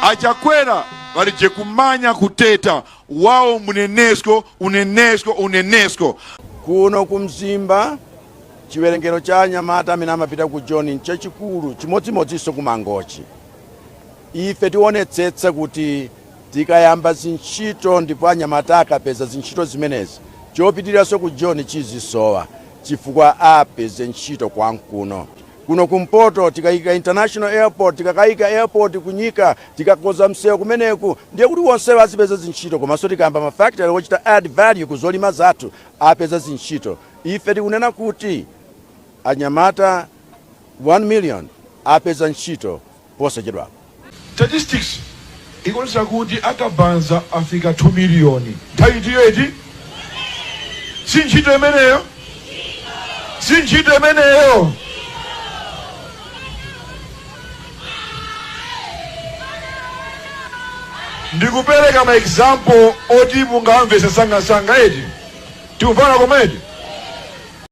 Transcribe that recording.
achakwera valije kumanya kuteta wao unenesko. Kuno kumzimba chiwerengero cha anyamata amene amapita ku John nchachikulu chimodzimodzinso kumangochi. Ife tionetsetsa kuti tikayamba zintchito ndipo anyamata akapeza zintchito zimenezi chopitiriranso ku John chizisowa chifukwa apeze ntchito kwankuno. Kuno kumpoto tikayika international airport, tikakayika airport kunyika, tikakoza msewu kumeneku, ndiye kuti wonse azipeza zintchito, komanso tikayamba mafactory wochita add value kuzolima zathu apeza zintchito. Ife tikunena kuti anyamata 1 million apeza ntchito posachedwa. Statistics ikuonesa kuti akabanza afika 2 miliyoni. Taitiyo eti? Si ntchito imeneyo. Ndikupereka ma example oti mungamvesa sanga eti. Tikufana komedi.